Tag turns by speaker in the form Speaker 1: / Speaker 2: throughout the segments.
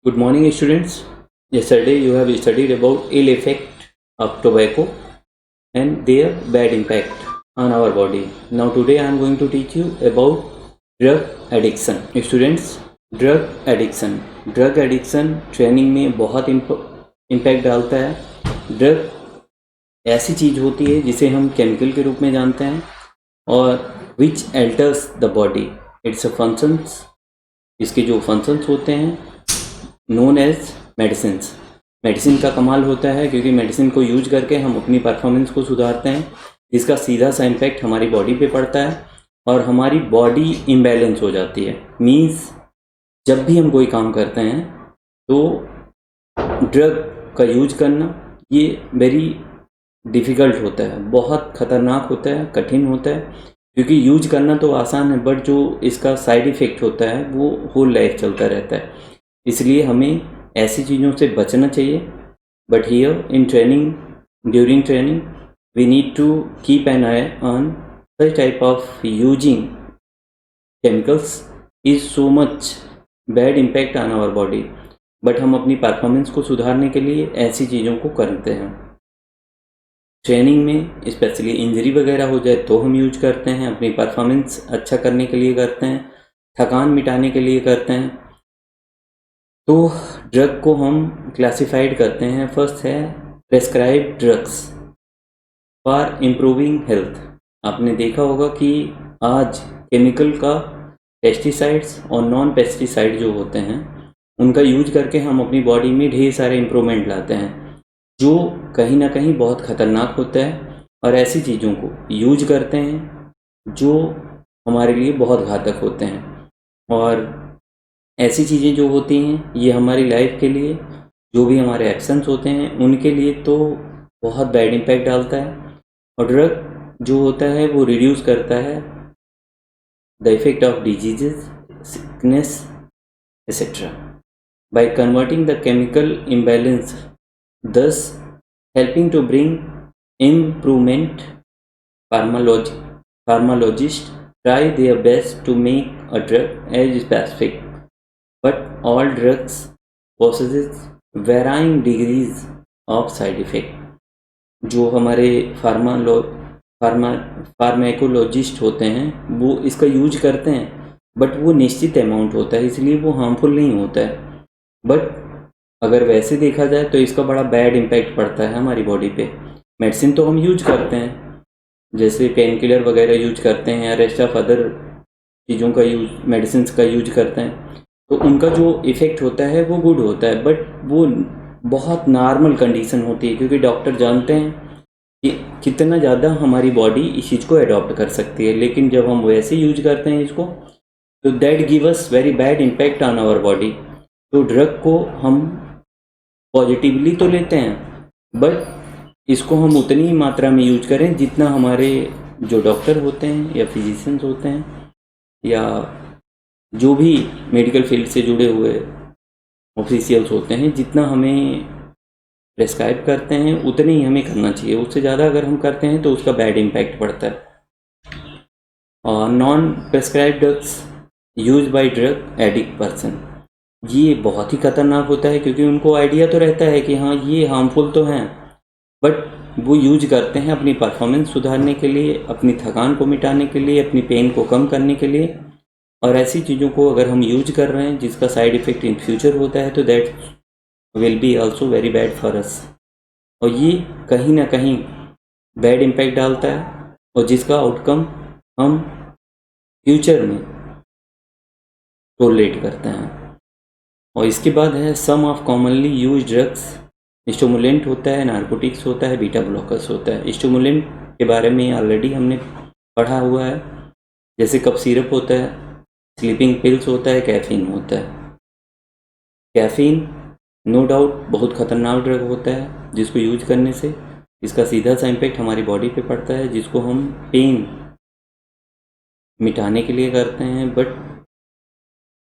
Speaker 1: Good morning, students. Yesterday you have studied about ill effect of tobacco and their bad impact on our body. Now today I am going to teach you about drug addiction. Students, drug addiction training में बहुत impact डालता है। Drug ऐसी चीज़ होती है जिसे हम chemical के रूप में जानते हैं और which alters the body its functions, इसके जो फंक्शंस होते हैं नोन एज मेडिसिन्स। मेडिसिन का कमाल होता है क्योंकि मेडिसिन को यूज करके हम अपनी परफॉर्मेंस को सुधारते हैं, जिसका सीधा सा इम्पैक्ट हमारी बॉडी पे पड़ता है और हमारी बॉडी इम्बैलेंस हो जाती है। मीन्स जब भी हम कोई काम करते हैं तो ड्रग का यूज करना ये वेरी डिफ़िकल्ट होता है, बहुत ख़तरनाक होता है, कठिन होता है, क्योंकि यूज करना तो आसान है बट जो इसका साइड इफ़ेक्ट होता है वो होल लाइफ चलता रहता है। इसलिए हमें ऐसी चीज़ों से बचना चाहिए। But here in training, during training we need to keep an eye on such type of using chemicals is so much bad impact on our body. But हम अपनी परफॉर्मेंस को सुधारने के लिए ऐसी चीज़ों को करते हैं। ट्रेनिंग में स्पेशली इंजरी वगैरह हो जाए तो हम यूज करते हैं, अपनी परफॉर्मेंस अच्छा करने के लिए करते हैं, थकान मिटाने के लिए करते हैं। तो ड्रग को हम क्लासिफाइड करते हैं। फर्स्ट है prescribe drugs for improving health. आपने देखा होगा कि आज केमिकल का पेस्टिसाइड्स और नॉन पेस्टिसाइड जो होते हैं उनका यूज करके हम अपनी बॉडी में ढेर सारे इम्प्रूवमेंट लाते हैं, जो कहीं ना कहीं बहुत ख़तरनाक होता है और ऐसी चीज़ों को यूज करते हैं जो हमारे लिए बहुत घातक होते हैं। और ऐसी चीज़ें जो होती हैं ये हमारी लाइफ के लिए, जो भी हमारे एक्शंस होते हैं उनके लिए तो बहुत बैड इम्पैक्ट डालता है। और ड्रग जो होता है वो रिड्यूस करता है the effect of diseases, sickness etcetera by converting the chemical imbalance, thus helping to bring improvement. Pharmacologists try their best to make a drug as specific, but all drugs possesses varying degrees of side effect. जो हमारे pharmacologist होते हैं वो इसका use करते हैं but वो निश्चित अमाउंट होता है, इसलिए वो हार्मफुल नहीं होता है। बट अगर वैसे देखा जाए तो इसका बड़ा बैड इम्पैक्ट पड़ता है हमारी बॉडी पे। मेडिसिन तो हम यूज करते हैं, जैसे पेन किलर वगैरह यूज करते हैं या रेस्ट ऑफ अदर चीज़ों का यूज, मेडिसिन का यूज करते हैं, तो उनका जो इफ़ेक्ट होता है वो गुड होता है। बट वो बहुत नॉर्मल कंडीशन होती है क्योंकि डॉक्टर जानते हैं कि कितना ज़्यादा हमारी बॉडी इस चीज़ को अडॉप्ट कर सकती है। लेकिन जब हम वैसे यूज करते हैं इसको तो that give us very bad impact on our body. तो ड्रग को हम पॉजिटिवली तो लेते हैं बट इसको हम उतनी ही मात्रा में यूज करें जितना हमारे जो डॉक्टर होते हैं या फिजिशियंस होते हैं या जो भी मेडिकल फील्ड से जुड़े हुए ऑफिशियल्स होते हैं, जितना हमें प्रेस्क्राइब करते हैं उतने ही हमें करना चाहिए। उससे ज़्यादा अगर हम करते हैं तो उसका बैड इम्पैक्ट पड़ता है। और non prescribe drugs use by drug addict person, ये बहुत ही ख़तरनाक होता है क्योंकि उनको आइडिया तो रहता है कि हाँ ये हार्मफुल तो हैं, बट वो यूज करते हैं अपनी परफॉर्मेंस सुधारने के लिए, अपनी थकान को मिटाने के लिए, अपनी पेन को कम करने के लिए। और ऐसी चीज़ों को अगर हम यूज कर रहे हैं जिसका साइड इफ़ेक्ट इन फ्यूचर होता है तो that will be also very bad for us. और ये कहीं ना कहीं बैड इम्पैक्ट डालता है और जिसका आउटकम हम फ्यूचर में टॉलरेट करते हैं। और इसके बाद है some of commonly used drugs. Stimulant होता है, नारकोटिक्स होता है, बीटा ब्लॉकर्स होता है। स्टिमुलेंट के बारे में ऑलरेडी हमने पढ़ा हुआ है, जैसे कफ सिरप होता है, स्लीपिंग पिल्स होता है, कैफीन होता है। कैफीन नो डाउट बहुत ख़तरनाक ड्रग होता है जिसको यूज करने से इसका सीधा सा इम्पैक्ट हमारी बॉडी पे पड़ता है, जिसको हम पेन मिटाने के लिए करते हैं। बट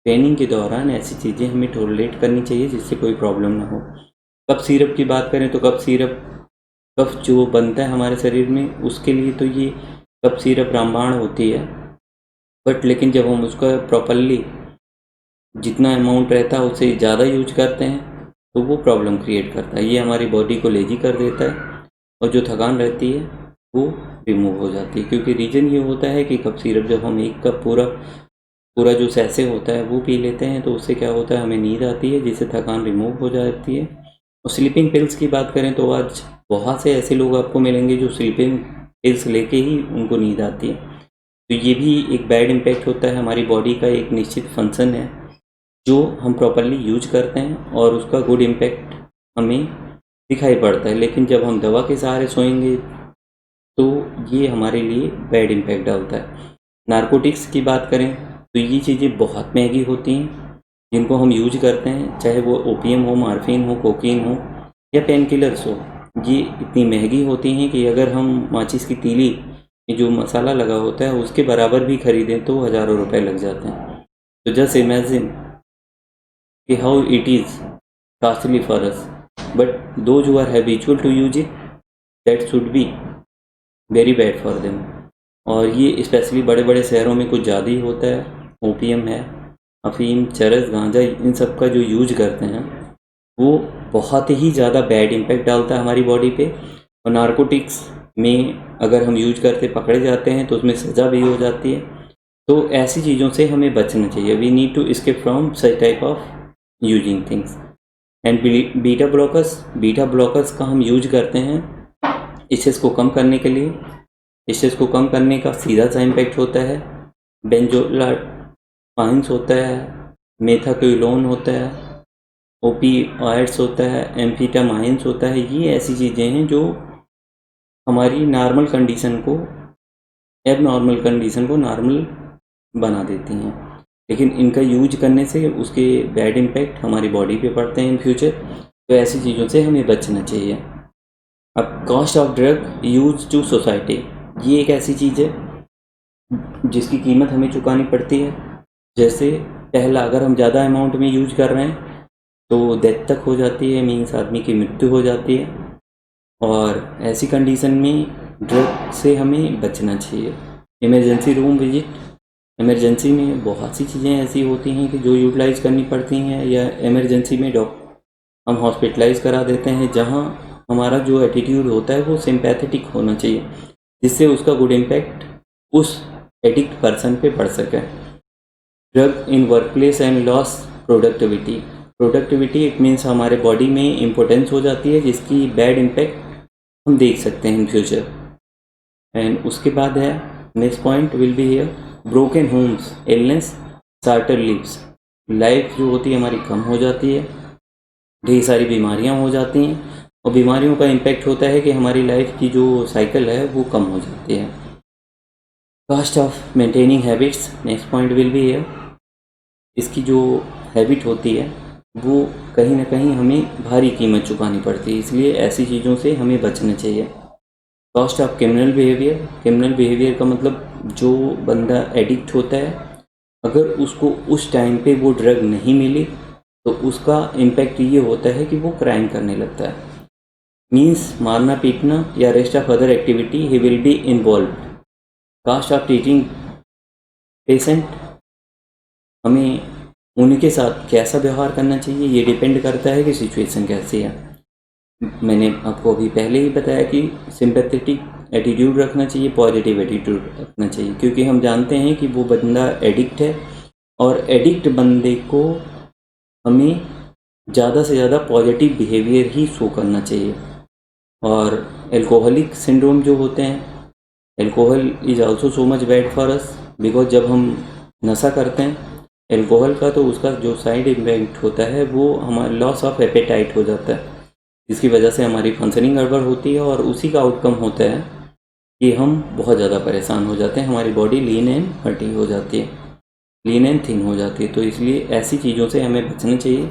Speaker 1: ट्रेनिंग के दौरान ऐसी चीज़ें हमें टॉलरेट करनी चाहिए जिससे कोई प्रॉब्लम ना हो। कफ सिरप की बात करें तो कफ जो बनता है हमारे शरीर में उसके लिए तो ये कफ सिरप रामबाण होती है, बट लेकिन जब हम उसका प्रॉपरली जितना अमाउंट रहता है उससे ज़्यादा यूज करते हैं तो वो प्रॉब्लम क्रिएट करता है। ये हमारी बॉडी को लेजी कर देता है और जो थकान रहती है वो रिमूव हो जाती है। क्योंकि रीज़न ये होता है कि कप सिरप जब हम एक कप पूरा जो सैसे होता है वो पी लेते हैं तो उससे क्या होता है, हमें नींद आती है जिससे थकान रिमूव हो जाती है। और स्लीपिंग पिल्स की बात करें तो आज बहुत से ऐसे लोग आपको मिलेंगे जो स्लीपिंग पिल्स लेके ही उनको नींद आती है। तो ये भी एक बैड इम्पैक्ट होता है। हमारी बॉडी का एक निश्चित फंक्शन है जो हम प्रॉपरली यूज करते हैं और उसका गुड इम्पैक्ट हमें दिखाई पड़ता है। लेकिन जब हम दवा के सहारे सोएंगे तो ये हमारे लिए बैड इम्पैक्ट डालता है। नारकोटिक्स की बात करें तो ये चीज़ें बहुत महंगी होती हैं जिनको हम यूज करते हैं, चाहे वो ओपीएम हो, मार्फिन हो, कोकीन हो या पेन किलर्स हो। ये इतनी महंगी होती हैं कि अगर हम माचिस की तीली में जो मसाला लगा होता है उसके बराबर भी खरीदें तो हज़ारों रुपए लग जाते हैं। तो जस्ट इमेजिन कि how it is costly for us, but those who are habitual to use it, that should be very bad for them. और ये स्पेशली बड़े बड़े शहरों में कुछ ज़्यादा ही होता है। ओपीएम है, अफीम, चरस, गांजा, इन सब का जो यूज करते हैं वो बहुत ही ज़्यादा बैड इम्पैक्ट डालता है हमारी बॉडी पे। और नारकोटिक्स में अगर हम यूज करते पकड़े जाते हैं तो उसमें सज़ा भी हो जाती है। तो ऐसी चीज़ों से हमें बचना चाहिए। We need to escape from such type of using things. And beta blockers का हम यूज करते हैं स्ट्रेस को कम करने के लिए। स्ट्रेस को कम करने का सीधा सा इम्पैक्ट होता है बेंजोलापाइन्स होता है, मेथाक्विलोन होता है, ओपीऑइड्स होता है, एम्फेटामाइन्स होता है। ये ऐसी चीज़ें हैं जो हमारी नॉर्मल कंडीशन को एबनॉर्मल कंडीशन को नॉर्मल बना देती हैं। लेकिन इनका यूज करने से उसके बैड इम्पैक्ट हमारी बॉडी पे पड़ते हैं इन फ्यूचर। तो ऐसी चीज़ों से हमें बचना चाहिए। अब cost of drug use to society, ये एक ऐसी चीज़ है जिसकी कीमत हमें चुकानी पड़ती है। जैसे पहला, अगर हम ज़्यादा अमाउंट में यूज कर रहे हैं तो डेथ तक हो जाती है, मीन्स आदमी की मृत्यु हो जाती है। और ऐसी कंडीशन में ड्रग से हमें बचना चाहिए। इमरजेंसी रूम विजिट, इमरजेंसी में बहुत सी चीज़ें ऐसी होती हैं कि जो यूटिलाइज़ करनी पड़ती हैं, या इमरजेंसी में हम हॉस्पिटलाइज करा देते हैं जहां हमारा जो एटीट्यूड होता है वो सिंपैथेटिक होना चाहिए जिससे उसका गुड इम्पैक्ट उस एडिक्ट पर्सन पे पड़ सके। Drug in workplace and loss productivity it means हमारे बॉडी में इम्पोर्टेंस हो जाती है जिसकी बैड इम्पैक्ट हम देख सकते हैं इन फ्यूचर। एंड उसके बाद है next point will be here broken homes, illness, shorter lives. Life जो होती है हमारी कम हो जाती है, ढेर सारी बीमारियां हो जाती हैं और बीमारियों का इम्पैक्ट होता है कि हमारी लाइफ की जो साइकिल है वो कम हो जाती है। Cost of maintaining habits, next point will be here. इसकी जो हैबिट होती है वो कहीं ना कहीं हमें भारी कीमत चुकानी पड़ती है, इसलिए ऐसी चीज़ों से हमें बचना चाहिए। कॉस्ट ऑफ क्रिमिनल बिहेवियर का मतलब जो बंदा एडिक्ट होता है अगर उसको उस टाइम पे वो ड्रग नहीं मिली तो उसका इम्पैक्ट ये होता है कि वो क्राइम करने लगता है, मीन्स मारना पीटना या rest of other activity he will be involve. Cost of treating patient, हमें उनके साथ कैसा व्यवहार करना चाहिए ये डिपेंड करता है कि सिचुएशन कैसी है। मैंने आपको अभी पहले ही बताया कि सिंपैथेटिक एटीट्यूड रखना चाहिए, पॉजिटिव एटीट्यूड रखना चाहिए, क्योंकि हम जानते हैं कि वो बंदा एडिक्ट है और एडिक्ट बंदे को हमें ज़्यादा से ज़्यादा पॉजिटिव बिहेवियर ही शो करना चाहिए। और एल्कोहलिक सिंड्रोम जो होते हैं, alcohol is also so much bad for us because जब हम नशा करते हैं एल्कोहल का तो उसका जो साइड इम्पैक्ट होता है वो हमारा लॉस ऑफ एपेटाइट हो जाता है, जिसकी वजह से हमारी फंक्शनिंग गड़बड़ होती है और उसी का आउटकम होता है कि हम बहुत ज़्यादा परेशान हो जाते हैं, हमारी बॉडी लीन एंड हर्टी हो जाती है, लीन एंड थिन हो जाती है। तो इसलिए ऐसी चीज़ों से हमें बचना चाहिए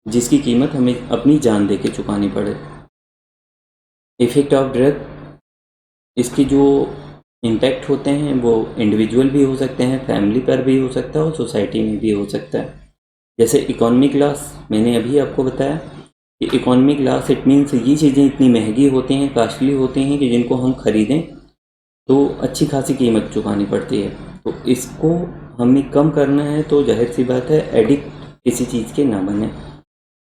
Speaker 1: जिसकी कीमत हमें अपनी जान दे के चुकानी पड़े। इफ़ेक्ट ऑफ ड्रग, इसकी जो इम्पैक्ट होते हैं वो इंडिविजुअल भी हो सकते हैं, फैमिली पर भी हो सकता है और सोसाइटी में भी हो सकता है। जैसे इकोनॉमी क्लास, मैंने अभी आपको बताया कि इकोनॉमी क्लास इट मीन्स ये चीज़ें इतनी महंगी होती हैं, कॉस्टली होती हैं कि जिनको हम ख़रीदें तो अच्छी खासी कीमत चुकानी पड़ती है। तो इसको हमें कम करना है तो जाहिर सी बात है एडिक्ट किसी चीज़ के ना बने।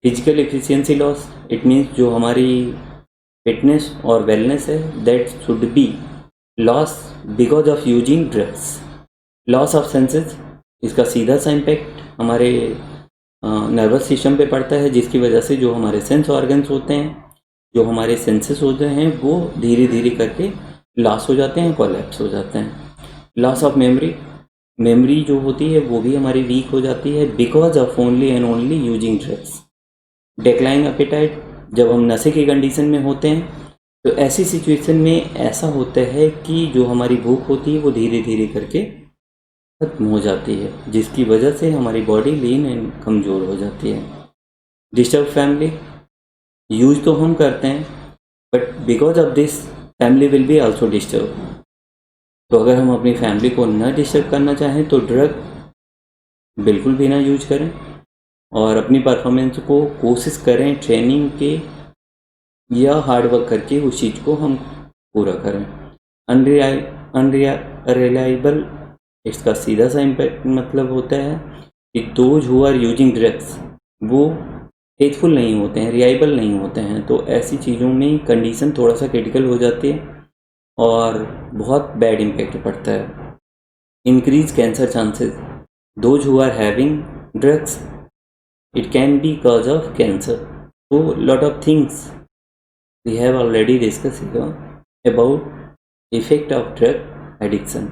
Speaker 1: Physical efficiency loss, it means जो हमारी फिटनेस और वेलनेस है that should be loss because of using drugs. Loss of senses, इसका सीधा सा इम्पैक्ट हमारे नर्वस सिस्टम पे पड़ता है, जिसकी वजह से जो हमारे सेंस ऑर्गन्स होते हैं, जो हमारे सेंसेस होते हैं, वो धीरे धीरे करके लॉस हो जाते हैं, कोलैप्स हो जाते हैं। लॉस ऑफ मेमोरी, मेमोरी जो होती है वो भी हमारी वीक हो जाती है because of only and only using drugs. Decline appetite, जब हम नशे की कंडीशन में होते हैं तो ऐसी सिचुएशन में ऐसा होता है कि जो हमारी भूख होती है वो धीरे धीरे करके खत्म हो जाती है, जिसकी वजह से हमारी बॉडी लीन एंड कमज़ोर हो जाती है। डिस्टर्ब फैमिली, यूज तो हम करते हैं but because of this family will be also disturb. तो अगर हम अपनी फैमिली को ना डिस्टर्ब करना चाहें तो ड्रग बिल्कुल भी ना यूज करें और अपनी परफॉर्मेंस को कोशिश करें ट्रेनिंग के या हार्ड वर्क करके उस चीज़ को हम पूरा करें। अनरिलायबल, इसका सीधा सा इम्पैक्ट मतलब होता है कि those who are using drugs वो फेथफुल नहीं होते हैं, रिलायबल नहीं होते हैं। तो ऐसी चीज़ों में कंडीशन थोड़ा सा क्रिटिकल हो जाती है और बहुत बैड इम्पैक्ट पड़ता है। Increase cancer chances, those who are having drugs it can be cause of cancer. So lot of things we have already discussed here about effect of drug addiction.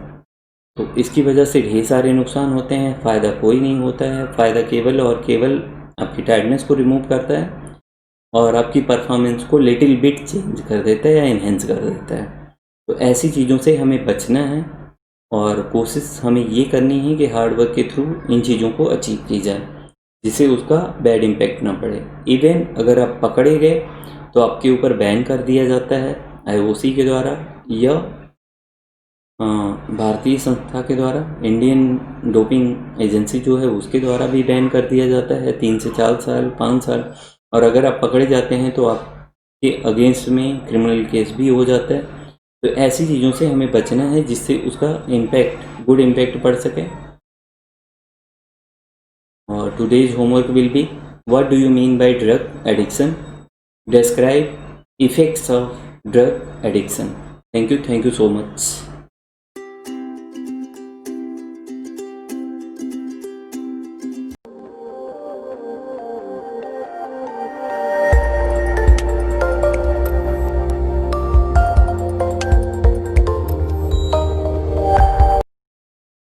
Speaker 1: तो इसकी वजह से ढेर सारे नुकसान होते हैं, फ़ायदा कोई नहीं होता है। फ़ायदा केवल और केवल आपकी टायर्डनेस को रिमूव करता है और आपकी परफॉर्मेंस को लिटिल बिट चेंज कर देता है या इन्हेंस कर देता है। तो ऐसी चीज़ों से हमें बचना है और कोशिश हमें ये करनी है कि हार्ड वर्क के थ्रू इन चीज़ों को अचीव की जाए, जिससे उसका बैड इम्पैक्ट ना पड़े। इवन अगर आप पकड़े गए तो आपके ऊपर बैन कर दिया जाता है IOC के द्वारा या भारतीय संस्था के द्वारा, इंडियन डोपिंग एजेंसी जो है उसके द्वारा भी बैन कर दिया जाता है 3 से 4 साल 5 साल। और अगर आप पकड़े जाते हैं तो आपके अगेंस्ट में क्रिमिनल केस भी हो जाता है। तो ऐसी चीज़ों से हमें बचना है जिससे उसका इम्पैक्ट गुड इम्पैक्ट पड़ सके। और today's homework will be, what do you mean by drug addiction? Describe effects of drug addiction. Thank you so much.